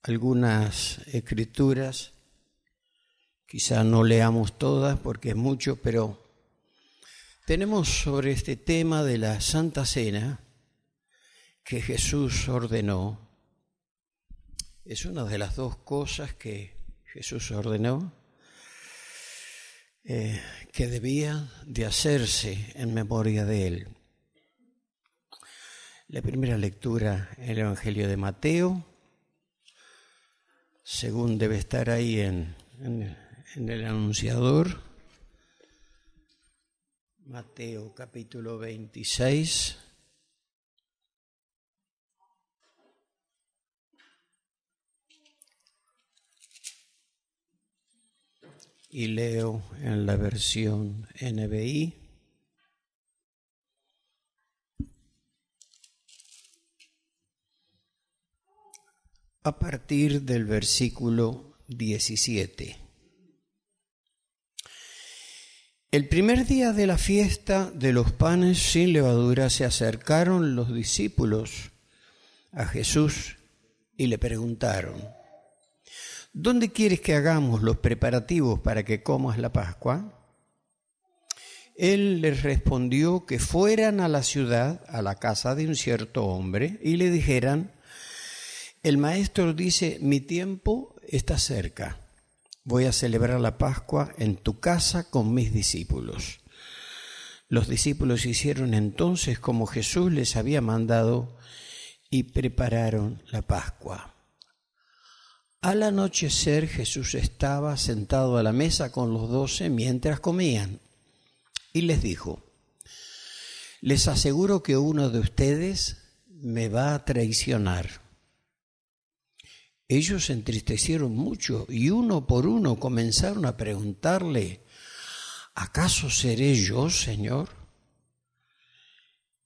algunas escrituras, quizá no leamos todas porque es mucho, pero tenemos sobre este tema de la Santa Cena que Jesús ordenó. Es una de las dos cosas que Jesús ordenó que debía de hacerse en memoria de Él. La primera lectura en el Evangelio de Mateo, según debe estar ahí en el anunciador. Mateo capítulo 26. Y leo en la versión NBI. A partir del versículo 17. El primer día de la fiesta de los panes sin levadura se acercaron los discípulos a Jesús y le preguntaron: ¿dónde quieres que hagamos los preparativos para que comas la Pascua? Él les respondió que fueran a la ciudad, a la casa de un cierto hombre, y le dijeran: el maestro dice, mi tiempo está cerca. Voy a celebrar la Pascua en tu casa con mis discípulos. Los discípulos hicieron entonces como Jesús les había mandado y prepararon la Pascua. Al anochecer Jesús estaba sentado a la mesa con los 12 mientras comían y les dijo: les aseguro que uno de ustedes me va a traicionar. Ellos se entristecieron mucho y uno por uno comenzaron a preguntarle: ¿acaso seré yo, Señor?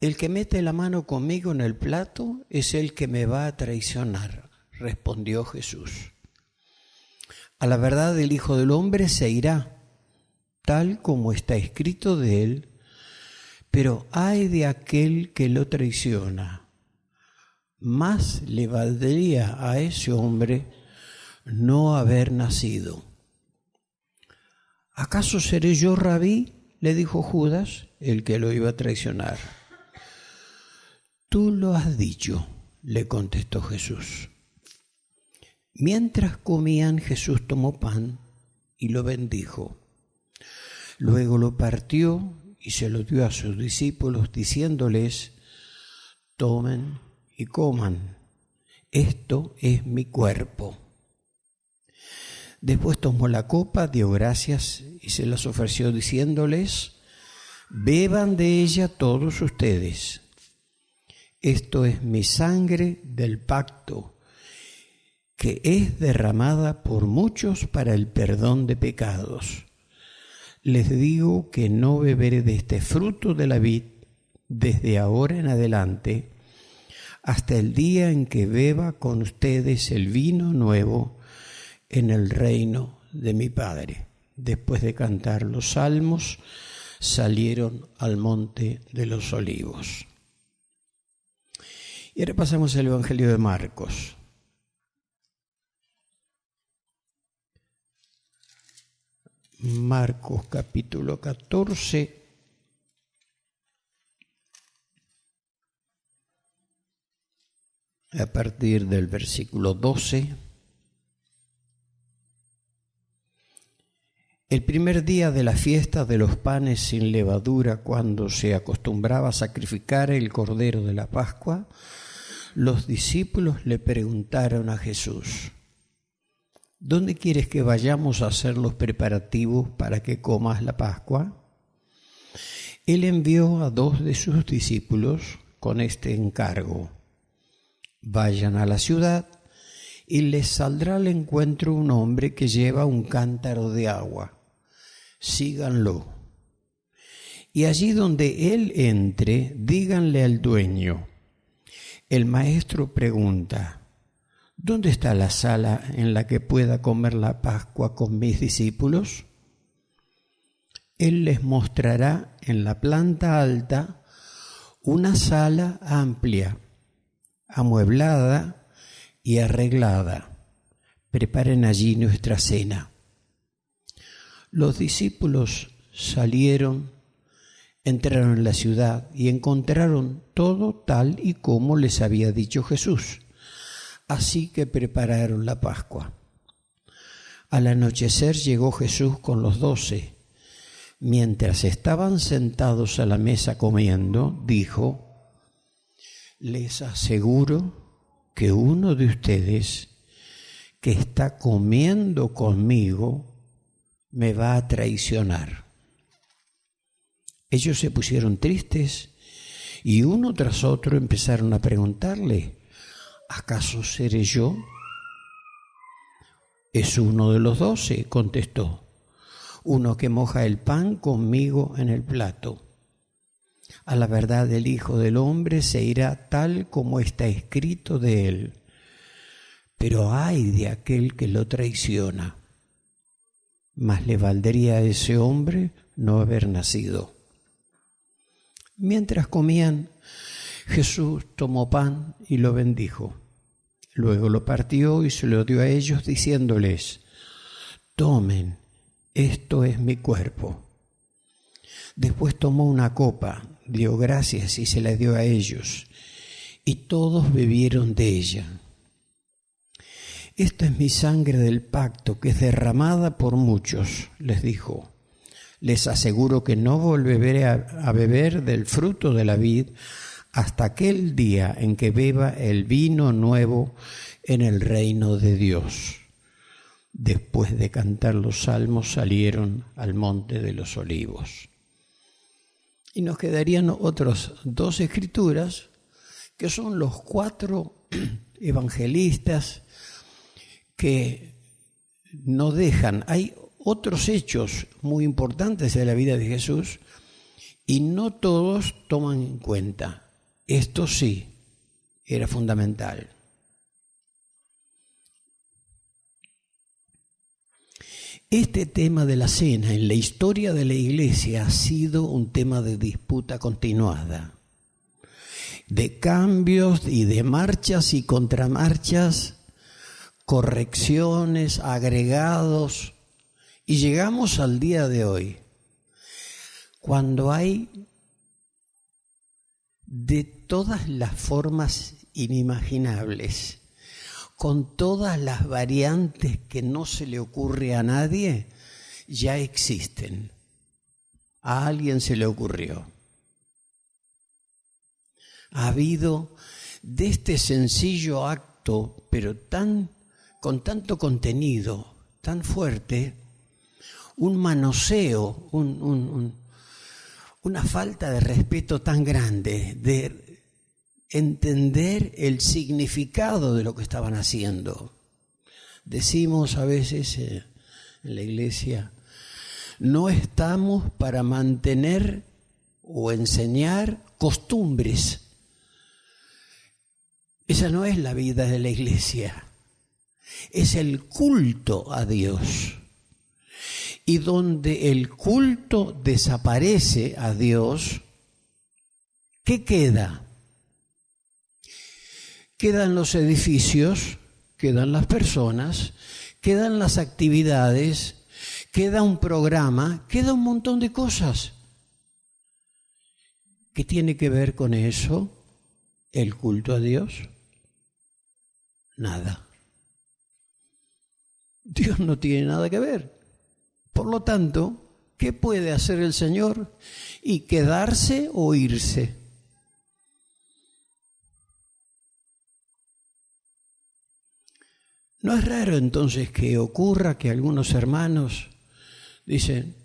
El que mete la mano conmigo en el plato es el que me va a traicionar, respondió Jesús. A la verdad, el Hijo del Hombre se irá, tal como está escrito de él, pero ay de aquel que lo traiciona. Más le valdría a ese hombre no haber nacido. ¿Acaso seré yo, Rabí?, le dijo Judas, el que lo iba a traicionar. Tú lo has dicho, le contestó Jesús. Mientras comían, Jesús tomó pan y lo bendijo. Luego lo partió y se lo dio a sus discípulos, diciéndoles: tomen y coman, esto es mi cuerpo. Después tomó la copa, dio gracias y se las ofreció diciéndoles: beban de ella todos ustedes. Esto es mi sangre del pacto, que es derramada por muchos para el perdón de pecados. Les digo que no beberé de este fruto de la vid desde ahora en adelante, hasta el día en que beba con ustedes el vino nuevo en el reino de mi Padre. Después de cantar los salmos, salieron al monte de los olivos. Y ahora pasamos al Evangelio de Marcos. Marcos capítulo 14. A partir del versículo 12. El primer día de la fiesta de los panes sin levadura, cuando se acostumbraba a sacrificar el cordero de la Pascua, los discípulos le preguntaron a Jesús: ¿dónde quieres que vayamos a hacer los preparativos para que comas la Pascua? Él envió a 2 de sus discípulos con este encargo: vayan a la ciudad y les saldrá al encuentro un hombre que lleva un cántaro de agua. Síganlo. Y allí donde él entre, díganle al dueño: el maestro pregunta: ¿dónde está la sala en la que pueda comer la Pascua con mis discípulos? Él les mostrará en la planta alta una sala amplia, amueblada y arreglada. preparen allí nuestra cena. Los discípulos salieron, entraron en la ciudad y encontraron todo tal y como les había dicho Jesús. Así que prepararon la Pascua. Al anochecer llegó Jesús con los 12. Mientras estaban sentados a la mesa comiendo, dijo: les aseguro que uno de ustedes que está comiendo conmigo me va a traicionar. Ellos se pusieron tristes y uno tras otro empezaron a preguntarle: ¿acaso seré yo? Es uno de los 12, contestó, uno que moja el pan conmigo en el plato. A la verdad, el Hijo del Hombre se irá tal como está escrito de él. Pero ay de aquel que lo traiciona. Más le valdría a ese hombre no haber nacido. Mientras comían, Jesús tomó pan y lo bendijo. Luego lo partió y se lo dio a ellos, diciéndoles: tomen, esto es mi cuerpo. Después tomó una copa, dio gracias y se la dio a ellos, y todos bebieron de ella. Esta es mi sangre del pacto, que es derramada por muchos, les dijo. Les aseguro que no volveré a beber del fruto de la vid hasta aquel día en que beba el vino nuevo en el reino de Dios. Después de cantar los salmos, salieron al monte de los olivos. Y nos quedarían otras 2 escrituras, que son los 4 evangelistas que no dejan. Hay otros hechos muy importantes de la vida de Jesús y no todos toman en cuenta. Esto sí, era fundamental. Este tema de la cena en la historia de la Iglesia ha sido un tema de disputa continuada, de cambios y de marchas y contramarchas, correcciones, agregados, y llegamos al día de hoy, cuando hay de todas las formas inimaginables, con todas las variantes que no se le ocurre a nadie, ya existen. A alguien se le ocurrió. Ha habido de este sencillo acto, pero con tanto contenido, tan fuerte, un manoseo, una falta de respeto tan grande, de entender el significado de lo que estaban haciendo. Decimos a veces en la iglesia, no estamos para mantener o enseñar costumbres. Esa no es la vida de la iglesia, es el culto a Dios. Y donde el culto desaparece a Dios, ¿qué queda? Quedan los edificios, quedan las personas, quedan las actividades, queda un programa, queda un montón de cosas. ¿Qué tiene que ver con eso? ¿El culto a Dios? Nada. Dios no tiene nada que ver. Por lo tanto, ¿qué puede hacer el Señor? Y quedarse o irse. No es raro entonces que ocurra que algunos hermanos dicen,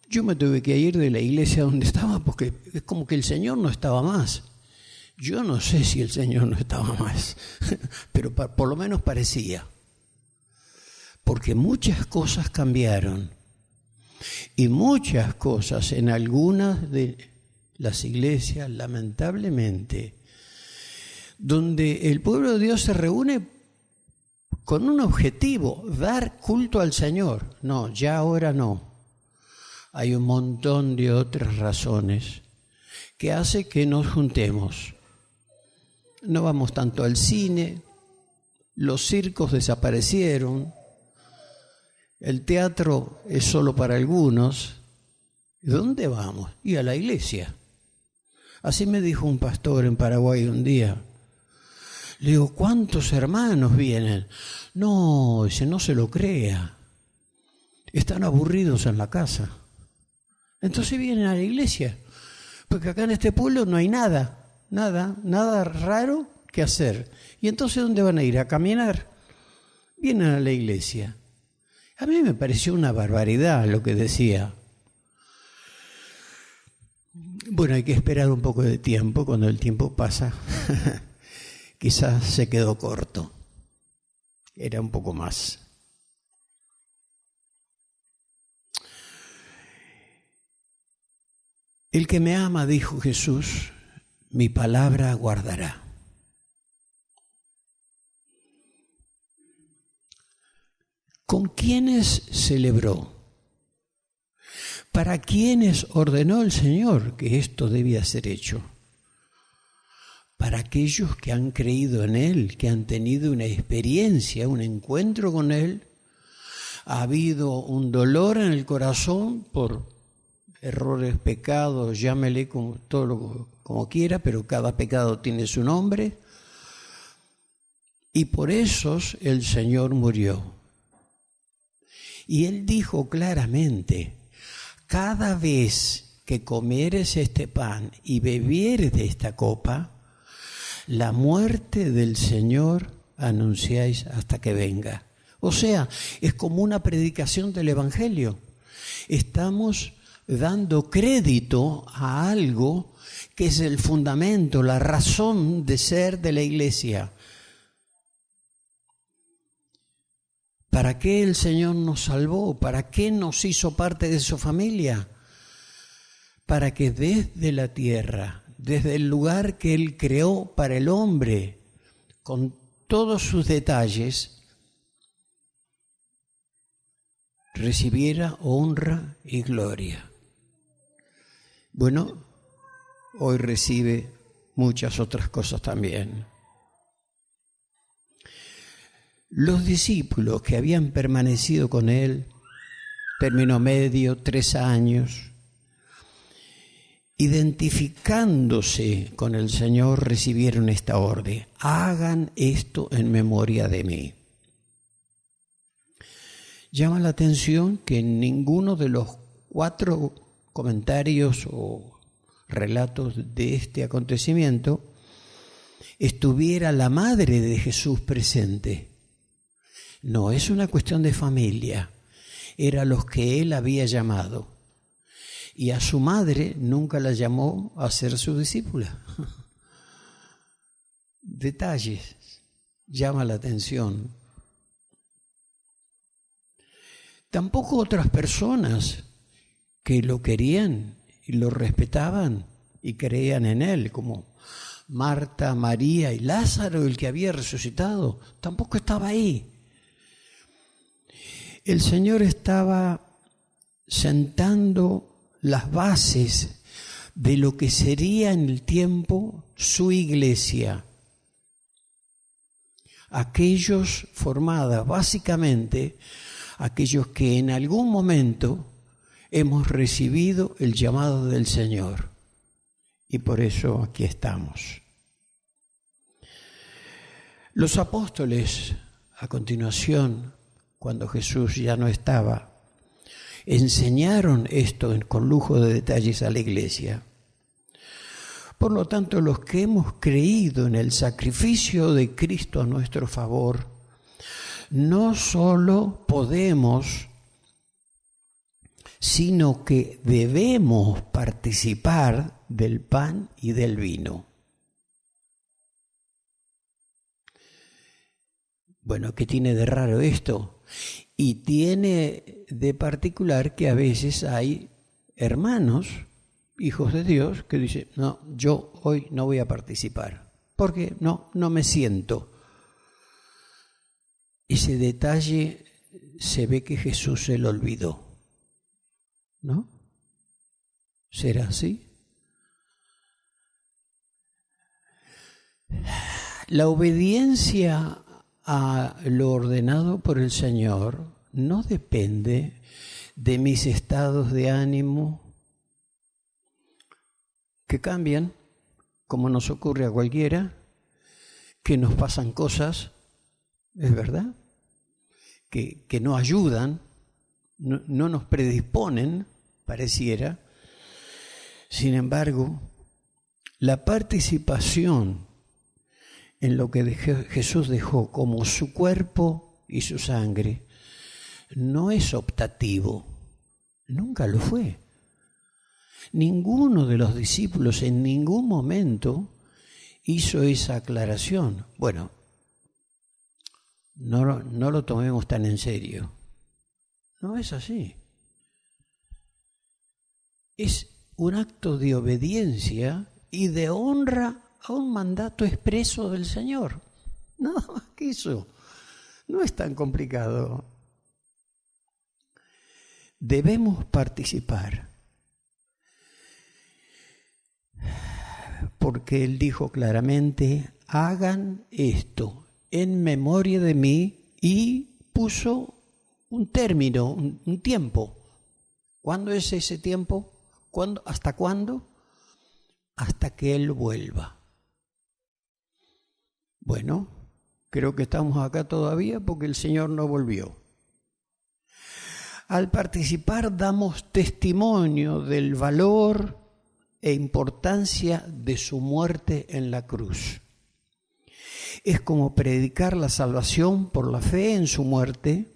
yo me tuve que ir de la iglesia donde estaba porque es como que el Señor no estaba más. Yo no sé si el Señor no estaba más, pero por lo menos parecía. Porque muchas cosas cambiaron y muchas cosas en algunas de las iglesias, lamentablemente, donde el pueblo de Dios se reúne con un objetivo, dar culto al Señor. No, ya ahora no. Hay un montón de otras razones que hace que nos juntemos. No vamos tanto al cine, los circos desaparecieron, el teatro es solo para algunos. ¿Dónde vamos? Y a la iglesia. Así me dijo un pastor en Paraguay un día. Le digo, ¿cuántos hermanos vienen? No, dice, no se lo crea. Están aburridos en la casa. Entonces vienen a la iglesia. Porque acá en este pueblo no hay nada raro que hacer. ¿Y entonces dónde van a ir? ¿A caminar? Vienen a la iglesia. A mí me pareció una barbaridad lo que decía. Bueno, hay que esperar un poco de tiempo. Cuando el tiempo pasa, quizás se quedó corto. Era un poco más. El que me ama, dijo Jesús, mi palabra guardará. ¿Con quiénes celebró? ¿Para quiénes ordenó el Señor que esto debía ser hecho? Para aquellos que han creído en Él, que han tenido una experiencia, un encuentro con Él. Ha habido un dolor en el corazón por errores, pecados, llámele como quiera, pero cada pecado tiene su nombre. Y por esos el Señor murió. Y Él dijo claramente, cada vez que comieres este pan y bebieres de esta copa, la muerte del Señor anunciáis hasta que venga. O sea, es como una predicación del Evangelio. Estamos dando crédito a algo que es el fundamento, la razón de ser de la iglesia. ¿Para qué el Señor nos salvó? ¿Para qué nos hizo parte de su familia? Para que desde la tierra, desde el lugar que Él creó para el hombre, con todos sus detalles, recibiera honra y gloria. Bueno, hoy recibe muchas otras cosas también. Los discípulos que habían permanecido con Él, término medio, 3 años, identificándose con el Señor, recibieron esta orden: hagan esto en memoria de mí. Llama la atención que en ninguno de los 4 comentarios o relatos de este acontecimiento estuviera la madre de Jesús presente. No, es una cuestión de familia. Era los que Él había llamado. Y a su madre nunca la llamó a ser su discípula. Detalles, llama la atención. Tampoco otras personas que lo querían y lo respetaban y creían en Él, como Marta, María y Lázaro, el que había resucitado, tampoco estaba ahí. El Señor estaba sentando las bases de lo que sería en el tiempo su iglesia. Aquellos formadas, básicamente, aquellos que en algún momento hemos recibido el llamado del Señor. Y por eso aquí estamos. Los apóstoles, a continuación, cuando Jesús ya no estaba, enseñaron esto con lujo de detalles a la iglesia. Por lo tanto, los que hemos creído en el sacrificio de Cristo a nuestro favor, no solo podemos, sino que debemos participar del pan y del vino. Bueno, ¿qué tiene de raro esto? Y tiene de particular que a veces hay hermanos, hijos de Dios, que dicen, no, yo hoy no voy a participar, porque no me siento. Ese detalle se ve que Jesús se lo olvidó, ¿no? ¿Será así? La obediencia a lo ordenado por el Señor no depende de mis estados de ánimo que cambian, como nos ocurre a cualquiera, que nos pasan cosas, es verdad, que no ayudan, no nos predisponen, pareciera. Sin embargo, la participación en lo que Jesús dejó como su cuerpo y su sangre no es optativo, nunca lo fue. Ninguno de los discípulos en ningún momento hizo esa aclaración. Bueno, no lo tomemos tan en serio. No es así. Es un acto de obediencia y de honra a un mandato expreso del Señor. Nada más que eso. No es tan complicado. Debemos participar. Porque Él dijo claramente, hagan esto en memoria de mí, y puso un término, un tiempo. ¿Cuándo es ese tiempo? ¿Hasta cuándo? Hasta que Él vuelva. Bueno, creo que estamos acá todavía porque el Señor no volvió. Al participar damos testimonio del valor e importancia de su muerte en la cruz. Es como predicar la salvación por la fe en su muerte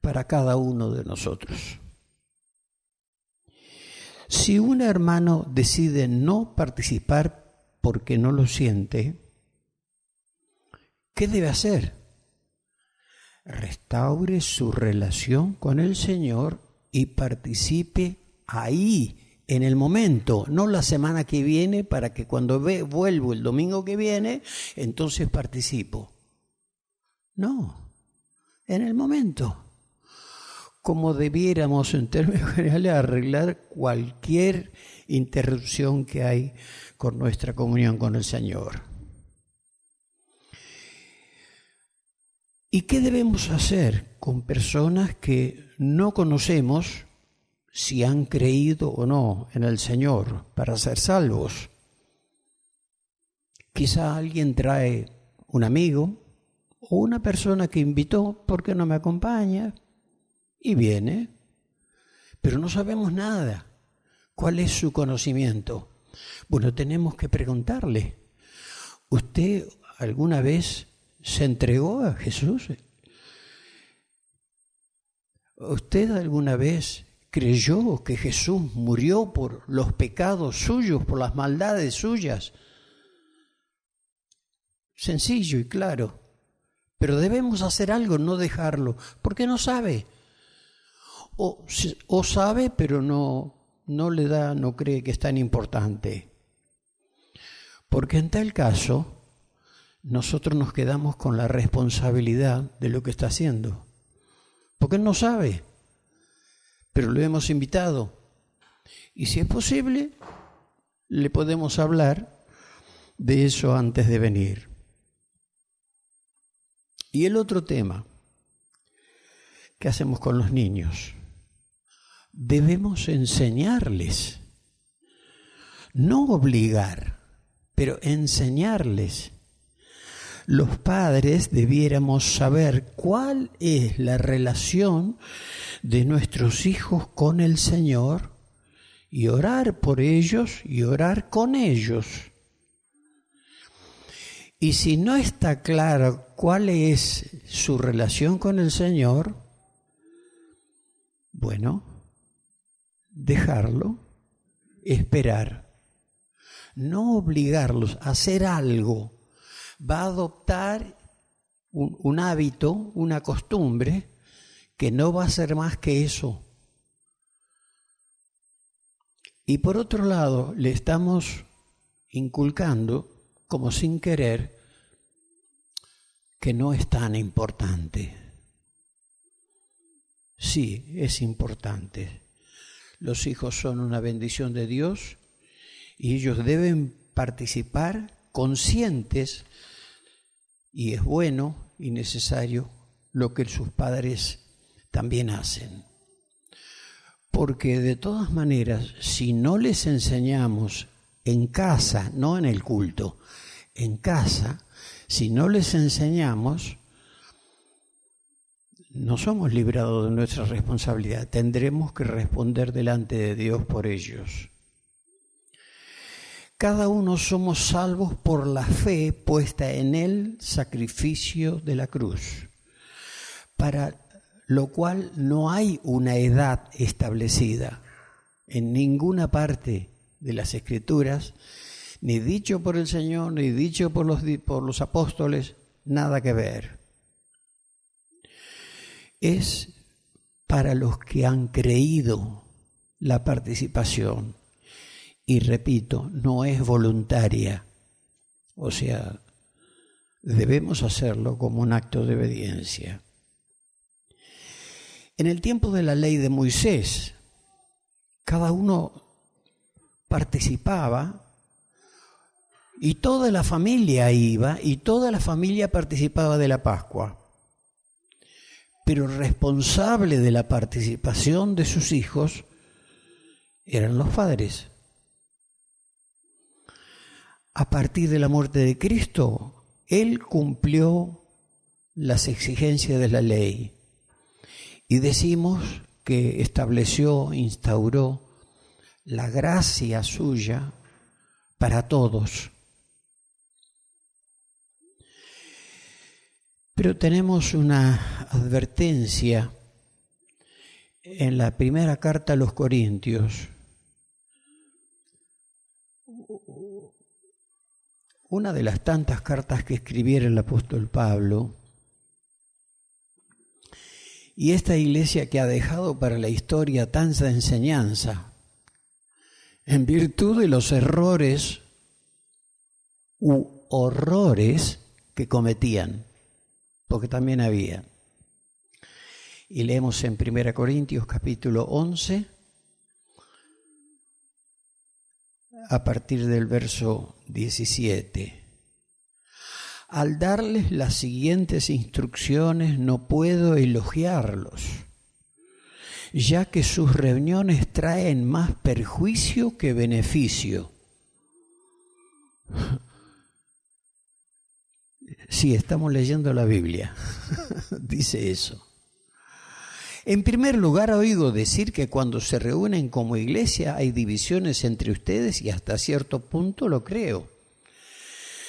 para cada uno de nosotros. Si un hermano decide no participar porque no lo siente, ¿qué debe hacer? Restaure su relación con el Señor y participe ahí, en el momento, no la semana que viene, para que cuando vuelvo el domingo que viene, entonces participo. No, en el momento. Como debiéramos en términos generales arreglar cualquier interrupción que hay con nuestra comunión con el Señor. ¿Y qué debemos hacer con personas que no conocemos si han creído o no en el Señor para ser salvos? Quizá alguien trae un amigo o una persona que invitó, ¿por qué no me acompaña? Y viene, pero no sabemos nada. ¿Cuál es su conocimiento? Bueno, tenemos que preguntarle, ¿usted alguna vez se entregó a Jesús? ¿Usted alguna vez creyó que Jesús murió por los pecados suyos, por las maldades suyas? Sencillo y claro. Pero debemos hacer algo, no dejarlo, porque no sabe. O sabe, pero no cree que es tan importante. Porque en tal caso, nosotros nos quedamos con la responsabilidad de lo que está haciendo. Porque él no sabe, pero lo hemos invitado. Y si es posible, le podemos hablar de eso antes de venir. Y el otro tema, ¿qué hacemos con los niños? Debemos enseñarles, no obligar, pero enseñarles. Los padres debiéramos saber cuál es la relación de nuestros hijos con el Señor y orar por ellos y orar con ellos. Y si no está claro cuál es su relación con el Señor, bueno, dejarlo, esperar, no obligarlos a hacer algo. Va a adoptar un hábito, una costumbre, que no va a ser más que eso. Y por otro lado, le estamos inculcando, como sin querer, que no es tan importante. Sí, es importante. Los hijos son una bendición de Dios y ellos deben participar conscientes y es bueno y necesario lo que sus padres también hacen. Porque de todas maneras, si no les enseñamos en casa, no en el culto, en casa, si no les enseñamos, no somos librados de nuestra responsabilidad. Tendremos que responder delante de Dios por ellos. Cada uno somos salvos por la fe puesta en el sacrificio de la cruz, para lo cual no hay una edad establecida en ninguna parte de las Escrituras, ni dicho por el Señor, ni dicho por los apóstoles, nada que ver. Es para los que han creído la participación. Y repito, no es voluntaria. O sea, debemos hacerlo como un acto de obediencia. En el tiempo de la ley de Moisés, cada uno participaba y toda la familia iba y toda la familia participaba de la Pascua. Pero responsable de la participación de sus hijos eran los padres. A partir de la muerte de Cristo, Él cumplió las exigencias de la ley. Y decimos que estableció, instauró la gracia suya para todos. Pero tenemos una advertencia en la primera carta a los Corintios. Una de las tantas cartas que escribiera el apóstol Pablo, y esta iglesia que ha dejado para la historia tanta enseñanza, en virtud de los errores u horrores que cometían, porque también había. Y leemos en 1 Corintios capítulo 11, a partir del verso 17. Al darles las siguientes instrucciones no puedo elogiarlos, ya que sus reuniones traen más perjuicio que beneficio. Sí, estamos leyendo la Biblia, dice eso. En primer lugar, oigo decir que cuando se reúnen como iglesia hay divisiones entre ustedes y hasta cierto punto lo creo.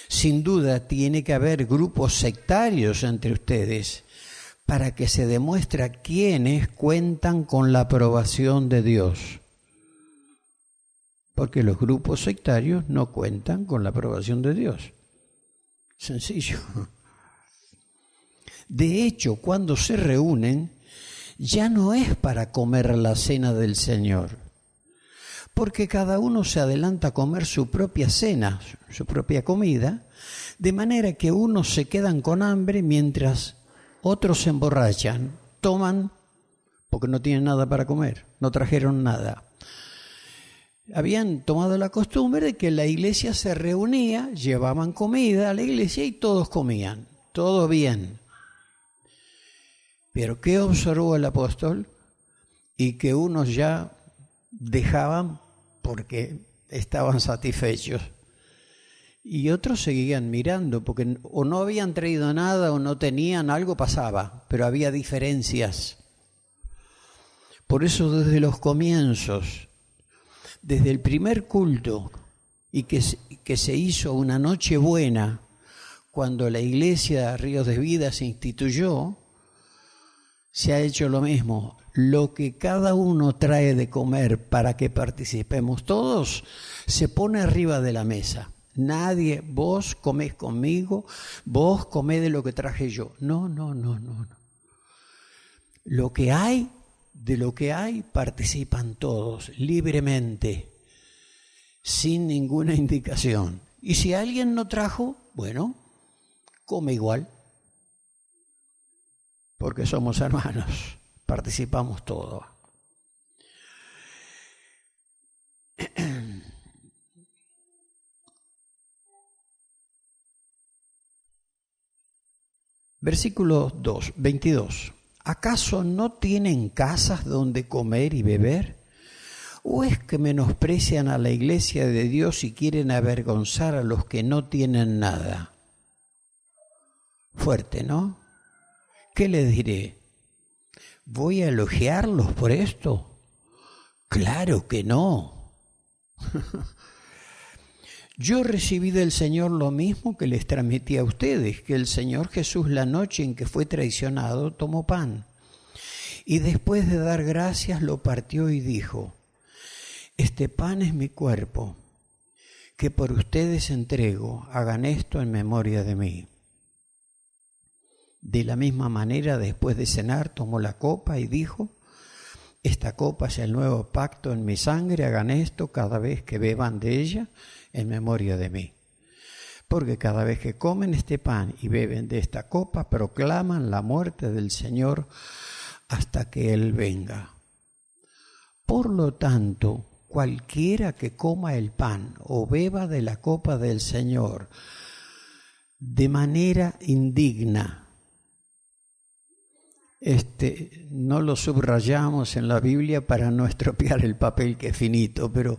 Sin duda tiene que haber grupos sectarios entre ustedes para que se demuestre quiénes cuentan con la aprobación de Dios. Porque los grupos sectarios no cuentan con la aprobación de Dios. Sencillo. De hecho, cuando se reúnen, ya no es para comer la cena del Señor, porque cada uno se adelanta a comer su propia cena, su propia comida, de manera que unos se quedan con hambre mientras otros se emborrachan, toman porque no tienen nada para comer, no trajeron nada. Habían tomado la costumbre de que la iglesia se reunía, llevaban comida a la iglesia y todos comían, todo bien. Pero ¿qué observó el apóstol? Y que unos ya dejaban porque estaban satisfechos. Y otros seguían mirando porque o no habían traído nada o no tenían, algo pasaba, pero había diferencias. Por eso desde los comienzos, desde el primer culto y que se hizo una noche buena, cuando la iglesia Ríos de Vida se instituyó, se ha hecho lo mismo. Lo que cada uno trae de comer para que participemos todos, se pone arriba de la mesa. Nadie, vos comés conmigo, vos comés de lo que traje yo. No. De lo que hay, participan todos, libremente, sin ninguna indicación. Y si alguien no trajo, bueno, come igual. Porque somos hermanos, participamos todos. Versículo 22. ¿Acaso no tienen casas donde comer y beber? ¿O es que menosprecian a la iglesia de Dios y quieren avergonzar a los que no tienen nada? Fuerte, ¿no? ¿Qué les diré? ¿Voy a elogiarlos por esto? Claro que no. Yo recibí del Señor lo mismo que les transmití a ustedes, que el Señor Jesús la noche en que fue traicionado tomó pan y después de dar gracias lo partió y dijo: este pan es mi cuerpo, que por ustedes entrego, hagan esto en memoria de mí. De la misma manera, después de cenar, tomó la copa y dijo: esta copa es el nuevo pacto en mi sangre, hagan esto cada vez que beban de ella en memoria de mí. Porque cada vez que comen este pan y beben de esta copa, proclaman la muerte del Señor hasta que Él venga. Por lo tanto, cualquiera que coma el pan o beba de la copa del Señor de manera indigna, no lo subrayamos en la Biblia para no estropear el papel que es finito, pero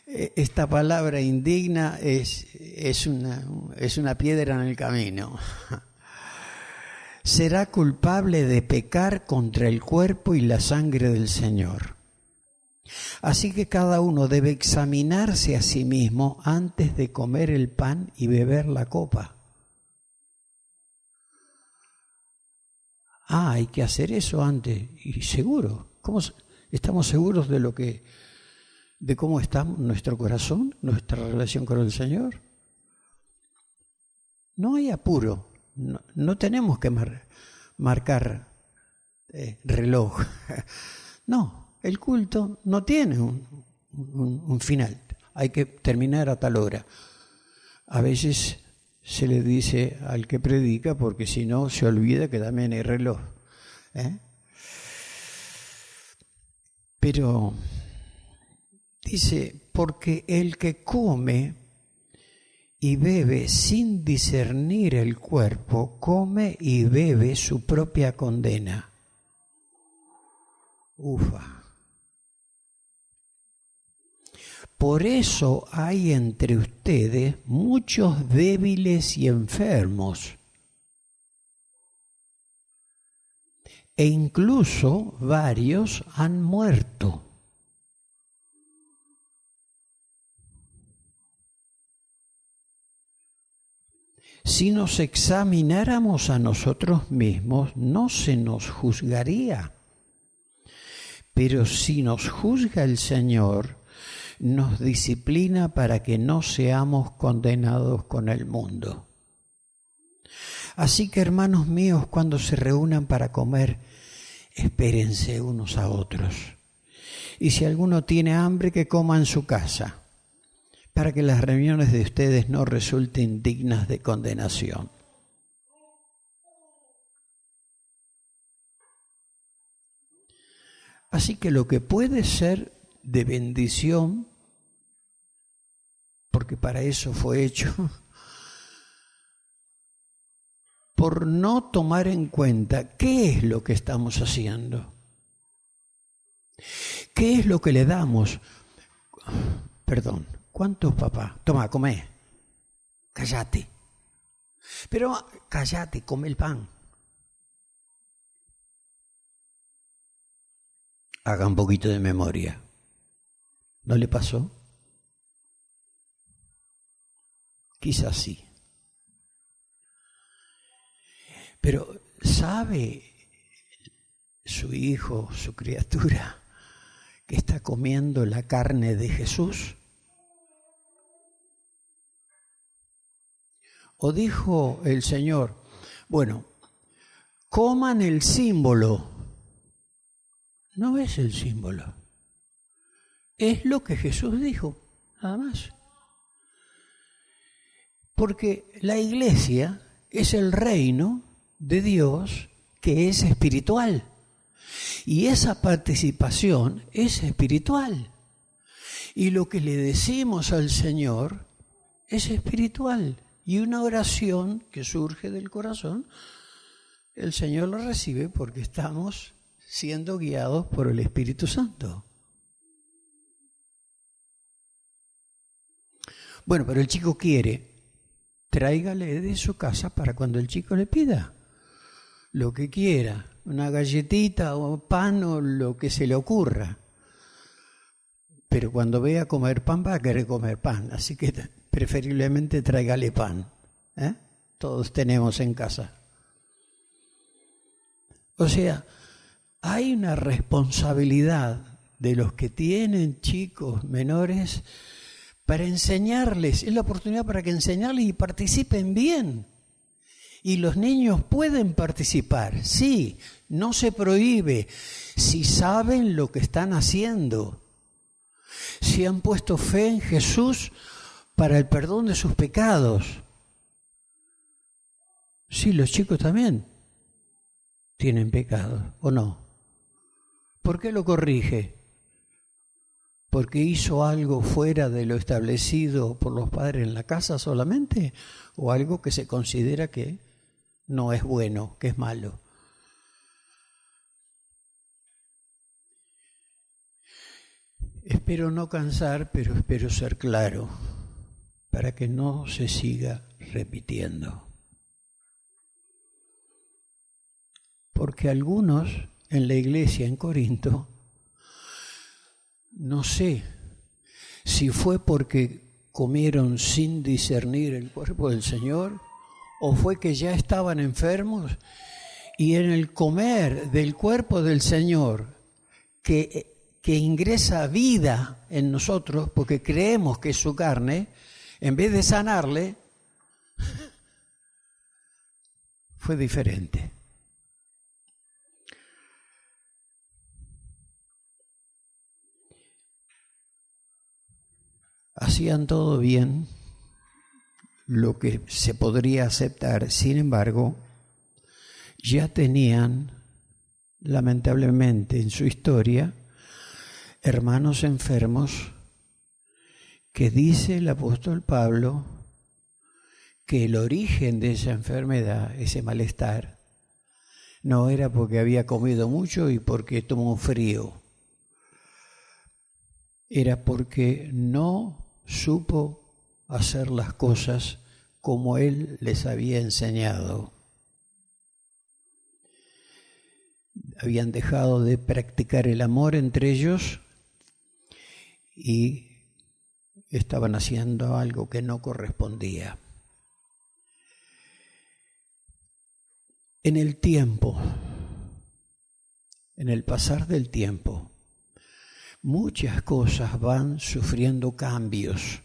esta palabra indigna es una piedra en el camino. Será culpable de pecar contra el cuerpo y la sangre del Señor. Así que cada uno debe examinarse a sí mismo antes de comer el pan y beber la copa. Hay que hacer eso antes, y seguro. ¿Estamos seguros de cómo está nuestro corazón, nuestra relación con el Señor? No hay apuro, no tenemos que marcar reloj. No, el culto no tiene un final, hay que terminar a tal hora. A veces se le dice al que predica, porque si no se olvida que también hay reloj. Pero dice, porque el que come y bebe sin discernir el cuerpo, come y bebe su propia condena. Ufa. Por eso hay entre ustedes muchos débiles y enfermos, e incluso varios han muerto. Si nos examináramos a nosotros mismos, no se nos juzgaría. Pero si nos juzga el Señor, nos disciplina para que no seamos condenados con el mundo. Así que, hermanos míos, cuando se reúnan para comer, espérense unos a otros. Y si alguno tiene hambre, que coma en su casa, para que las reuniones de ustedes no resulten dignas de condenación. Así que lo que puede ser de bendición, porque para eso fue hecho, por no tomar en cuenta qué es lo que estamos haciendo, qué es lo que le damos. Perdón, ¿cuántos papás? Toma, come, cállate. Pero cállate, come el pan. Haga un poquito de memoria. ¿No le pasó? Quizás sí. Pero ¿sabe su hijo, su criatura, que está comiendo la carne de Jesús? ¿O dijo el Señor, bueno, coman el símbolo? No es el símbolo. Es lo que Jesús dijo, nada más. Porque la iglesia es el reino de Dios que es espiritual. Y esa participación es espiritual. Y lo que le decimos al Señor es espiritual Y una oración que surge del corazón, el Señor la recibe porque estamos siendo guiados por el Espíritu Santo. Bueno, pero el chico quiere, tráigale de su casa para cuando el chico le pida lo que quiera, una galletita o pan o lo que se le ocurra. Pero cuando vea comer pan va a querer comer pan, así que preferiblemente tráigale pan. Todos tenemos en casa. O sea, hay una responsabilidad de los que tienen chicos menores para enseñarles, es la oportunidad para que enseñarles y participen bien. Y los niños pueden participar, sí, no se prohíbe, si saben lo que están haciendo, si han puesto fe en Jesús para el perdón de sus pecados. Sí, los chicos también tienen pecados, ¿o no? ¿Por qué lo corrige? ¿Porque hizo algo fuera de lo establecido por los padres en la casa solamente? ¿O algo que se considera que no es bueno, que es malo? Espero no cansar, pero espero ser claro, para que no se siga repitiendo. Porque algunos en la iglesia en Corinto, no sé si fue porque comieron sin discernir el cuerpo del Señor o fue que ya estaban enfermos y en el comer del cuerpo del Señor que ingresa vida en nosotros porque creemos que es su carne, en vez de sanarle, fue diferente. Hacían todo bien, lo que se podría aceptar, sin embargo, ya tenían, lamentablemente en su historia, hermanos enfermos que dice el apóstol Pablo que el origen de esa enfermedad, ese malestar, no era porque había comido mucho y porque tomó frío, era porque no supo hacer las cosas como él les había enseñado. Habían dejado de practicar el amor entre ellos y estaban haciendo algo que no correspondía. En el tiempo, en el pasar del tiempo, muchas cosas van sufriendo cambios.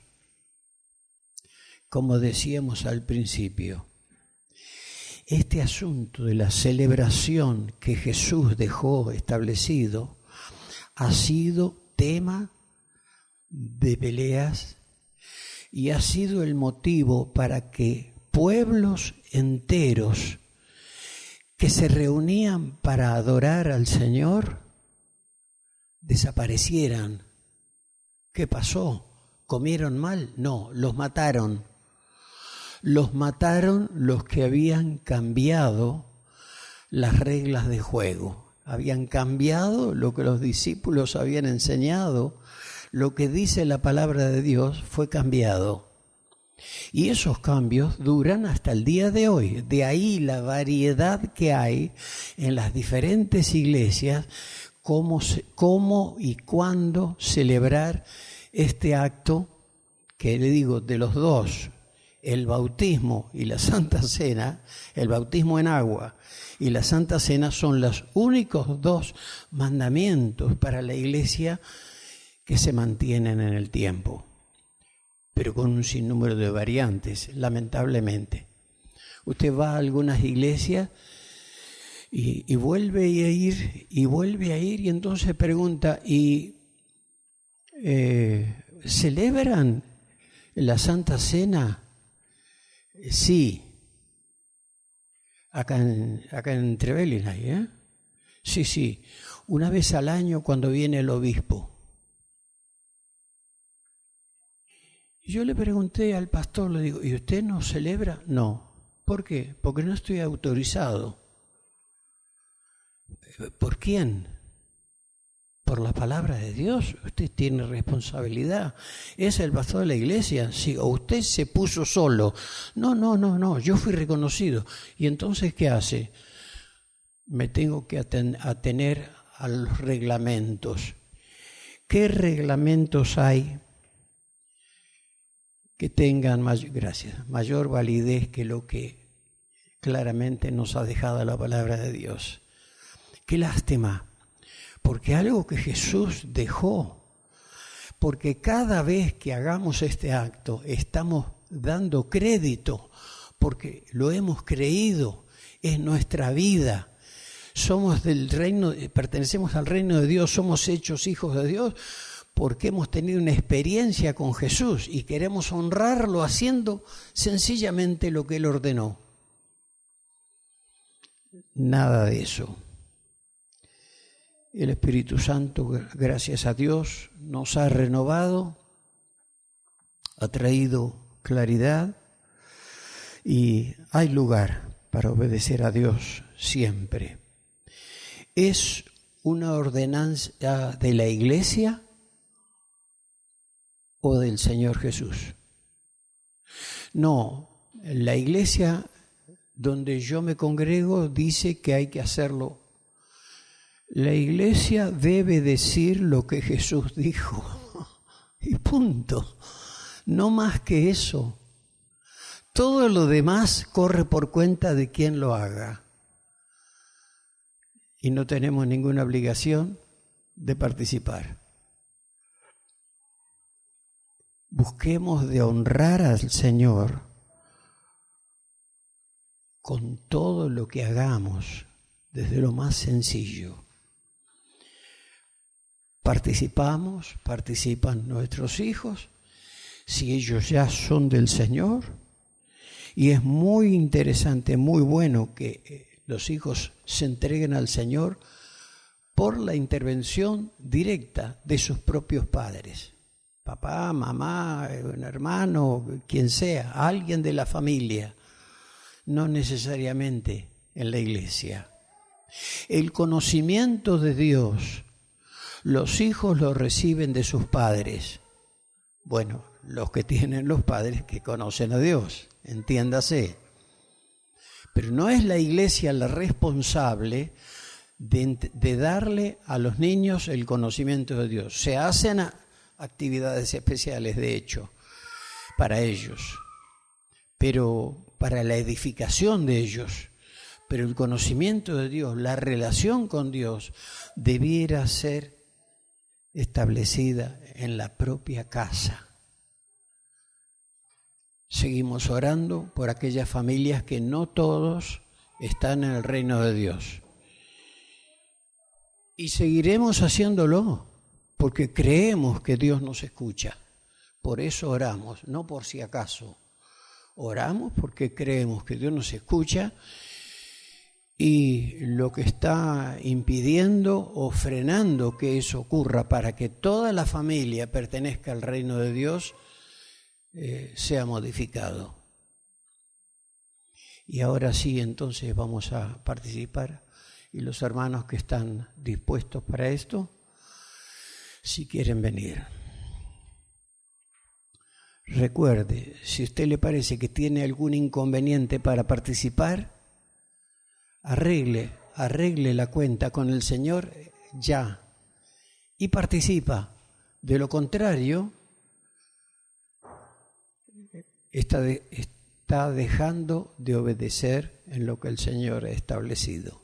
Como decíamos al principio, este asunto de la celebración que Jesús dejó establecido ha sido tema de peleas y ha sido el motivo para que pueblos enteros que se reunían para adorar al Señor desaparecieran. ¿Qué pasó? ¿Comieron mal? No, los mataron. Los mataron los que habían cambiado las reglas de juego. Habían cambiado lo que los discípulos habían enseñado. Lo que dice la palabra de Dios fue cambiado. Y esos cambios duran hasta el día de hoy. De ahí la variedad que hay en las diferentes iglesias, cómo y cuándo celebrar este acto, que le digo, de los dos, el bautismo y la Santa Cena, el bautismo en agua y la Santa Cena son los únicos dos mandamientos para la iglesia que se mantienen en el tiempo, pero con un sinnúmero de variantes, lamentablemente. Usted va a algunas iglesias y vuelve a ir, y entonces pregunta, ¿celebran la Santa Cena? Sí. Acá en Trevelin hay, Sí. Una vez al año cuando viene el obispo. Y yo le pregunté al pastor, le digo, ¿y usted no celebra? No. ¿Por qué? Porque no estoy autorizado. ¿Por quién? Por la palabra de Dios. Usted tiene responsabilidad. Es el pastor de la iglesia. Sí, o usted se puso solo. No, yo fui reconocido. ¿Y entonces qué hace? Me tengo que atener a los reglamentos. ¿Qué reglamentos hay que tengan mayor validez que lo que claramente nos ha dejado la palabra de Dios? Qué lástima, porque algo que Jesús dejó, porque cada vez que hagamos este acto estamos dando crédito, porque lo hemos creído, es nuestra vida. Somos del reino, pertenecemos al reino de Dios, somos hechos hijos de Dios, porque hemos tenido una experiencia con Jesús y queremos honrarlo haciendo sencillamente lo que Él ordenó. Nada de eso. El Espíritu Santo, gracias a Dios, nos ha renovado, ha traído claridad y hay lugar para obedecer a Dios siempre. ¿Es una ordenanza de la Iglesia o del Señor Jesús? No, la Iglesia donde yo me congrego dice que hay que hacerlo. La Iglesia debe decir lo que Jesús dijo y punto, no más que eso. Todo lo demás corre por cuenta de quien lo haga y no tenemos ninguna obligación de participar. Busquemos de honrar al Señor con todo lo que hagamos, desde lo más sencillo. Participan nuestros hijos, si ellos ya son del Señor, y es muy interesante, muy bueno que los hijos se entreguen al Señor por la intervención directa de sus propios padres. Papá, mamá, un hermano, quien sea, alguien de la familia, no necesariamente en la iglesia. El conocimiento de Dios, los hijos lo reciben de sus padres. Bueno, los que tienen los padres que conocen a Dios, entiéndase. Pero no es la iglesia la responsable de darle a los niños el conocimiento de Dios. Se hacen actividades especiales, de hecho, para ellos, pero para la edificación de ellos. Pero el conocimiento de Dios, la relación con Dios, debiera ser establecida en la propia casa. Seguimos orando por aquellas familias que no todos están en el reino de Dios. Y seguiremos haciéndolo, porque creemos que Dios nos escucha. Por eso oramos, no por si acaso. Oramos porque creemos que Dios nos escucha. Y lo que está impidiendo o frenando que eso ocurra para que toda la familia pertenezca al reino de Dios sea modificado. Y ahora sí, entonces vamos a participar. Y los hermanos que están dispuestos para esto, si quieren venir. Recuerde, si a usted le parece que tiene algún inconveniente para participar, arregle la cuenta con el Señor ya y participa. De lo contrario, está dejando de obedecer en lo que el Señor ha establecido.